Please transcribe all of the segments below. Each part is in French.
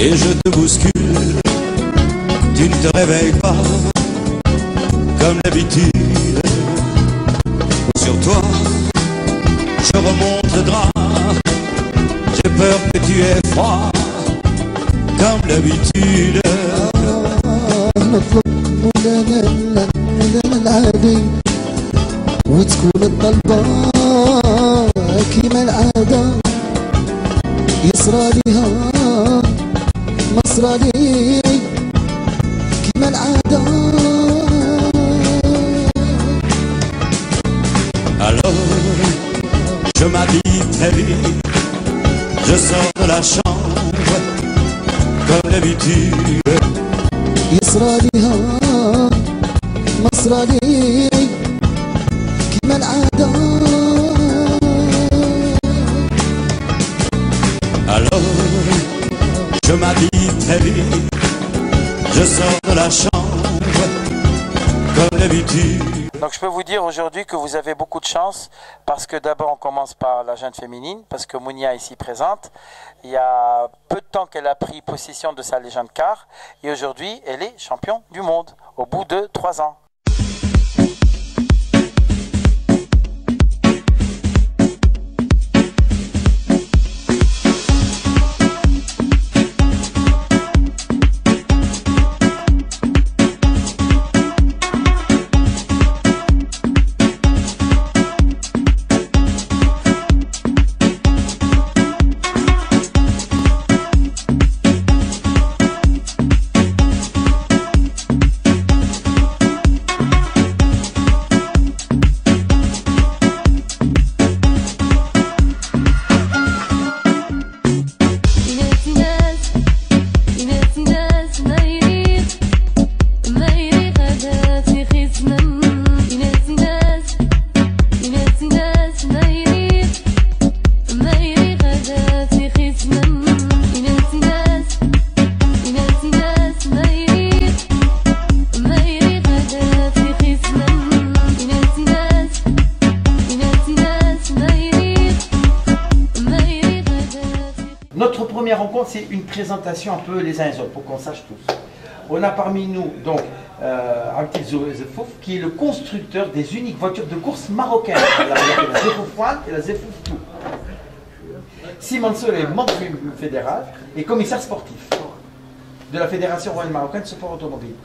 et je te bouscule. Tu ne te réveilles pas comme d'habitude. Sur toi, je remonte le drap. J'ai peur que tu aies froid comme d'habitude. نطلب مولانا العادي وتكون الطلبة كيما العادة يصرى ليها مصرى لي كيما العادة. Alors, je m'habille très vite, je sors de la chambre comme d'habitude. يصرى ليها مصرى لي كيما العادة. Alors, je m'habille très vite, je sors de la chambre comme d'habitude. Donc je peux vous dire aujourd'hui que vous avez beaucoup de chance parce que d'abord on commence par la jeune féminine, parce que Mounia est ici présente. Il y a peu de temps qu'elle a pris possession de sa légende car et aujourd'hui elle est championne du monde au bout de 3 ans. Notre première rencontre, c'est une présentation un peu les uns les autres, pour qu'on sache tous. On a parmi nous donc Abdel Zefouf, qui est le constructeur des uniques voitures de course marocaines, la Zefouf One et la Zefouf 2. Simon Mansour est membre fédéral et commissaire sportif de la Fédération royale marocaine de sport automobile.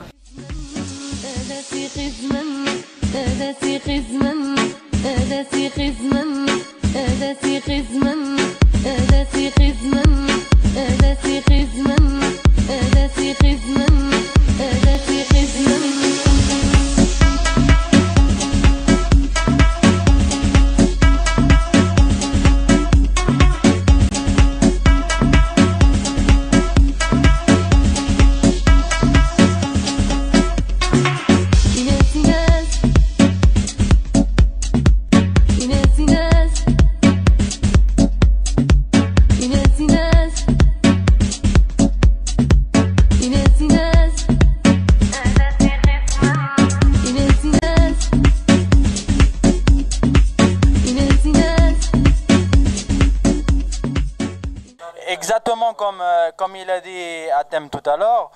Exactement comme il a dit Atem tout à l'heure,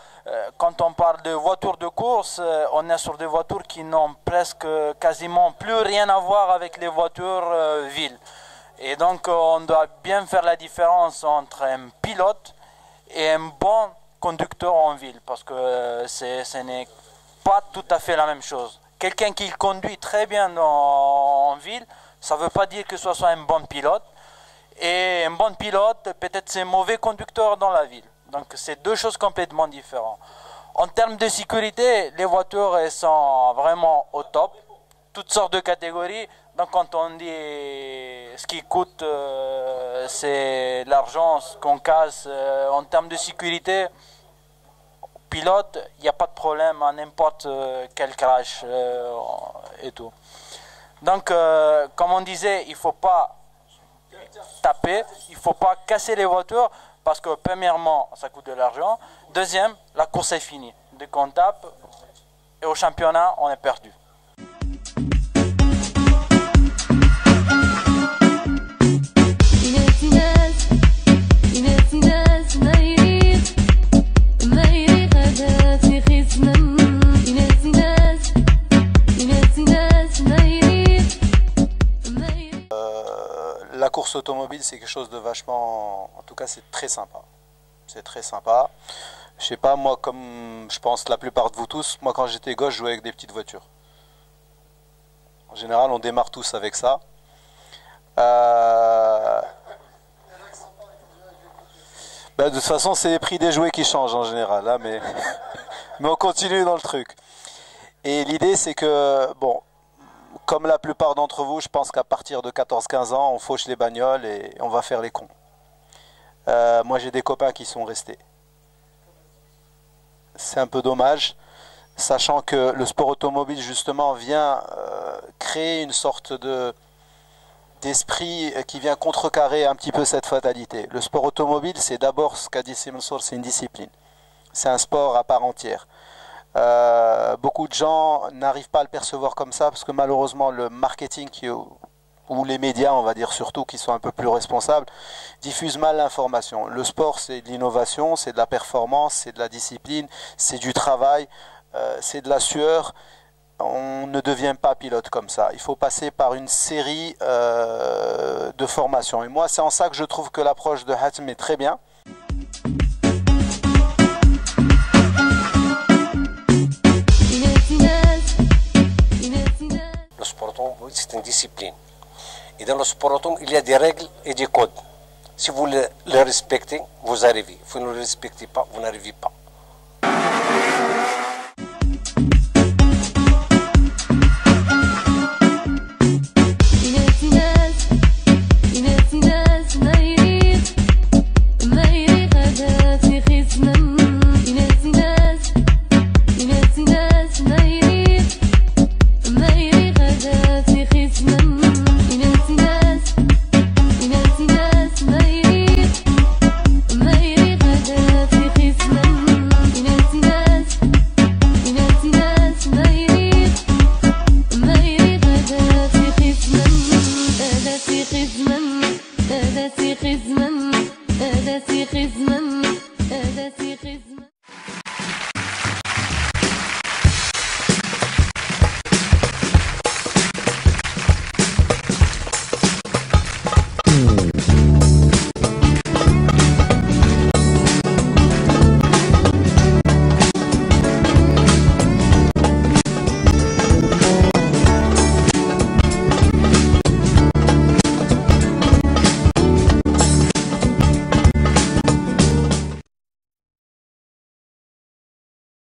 quand on parle de voitures de course, on est sur des voitures qui n'ont presque quasiment plus rien à voir avec les voitures ville. Et donc on doit bien faire la différence entre un pilote et un bon conducteur en ville, parce que ce n'est pas tout à fait la même chose. Quelqu'un qui conduit très bien en ville, ça ne veut pas dire que ce soit un bon pilote. Et un bon pilote, peut-être c'est un mauvais conducteur dans la ville. Donc c'est deux choses complètement différentes. En termes de sécurité, les voitures elles sont vraiment au top. Toutes sortes de catégories. Donc quand on dit ce qui coûte, c'est l'argent, ce qu'on casse. En termes de sécurité, pilote, il n'y a pas de problème à n'importe quel crash et tout. Donc comme on disait, il ne faut pas taper, il ne faut pas casser les voitures parce que premièrement ça coûte de l'argent, deuxième la course est finie, dès qu'on tape et au championnat on est perdu. automobile, c'est quelque chose de vachement... En tout cas, c'est très sympa. C'est très sympa. Je sais pas, moi, comme je pense la plupart de vous tous, moi, quand j'étais gosse, je jouais avec des petites voitures. En général, on démarre tous avec ça. De toute façon, c'est les prix des jouets qui changent en général, hein, mais on continue dans le truc. Et l'idée, c'est que, bon, comme la plupart d'entre vous, je pense qu'à partir de 14-15 ans, on fauche les bagnoles et on va faire les cons. Moi, j'ai des copains qui sont restés. C'est un peu dommage, sachant que le sport automobile, justement, vient créer une sorte d'esprit qui vient contrecarrer un petit peu cette fatalité. Le sport automobile, c'est d'abord, ce qu'a dit Mansour, c'est une discipline. C'est un sport à part entière. Beaucoup de gens n'arrivent pas à le percevoir comme ça parce que malheureusement le marketing ou les médias, on va dire surtout, qui sont un peu plus responsables, diffusent mal l'information. Le sport, c'est de l'innovation, c'est de la performance, c'est de la discipline, c'est du travail, c'est de la sueur. On ne devient pas pilote comme ça. Il faut passer par une série de formations. Et moi, c'est en ça que je trouve que l'approche de Hatem est très bien. Le sport automobile, c'est une discipline. Et dans le sport automobile, il y a des règles et des codes. Si vous les respectez, vous arrivez. Si vous ne les respectez pas, vous n'arrivez pas.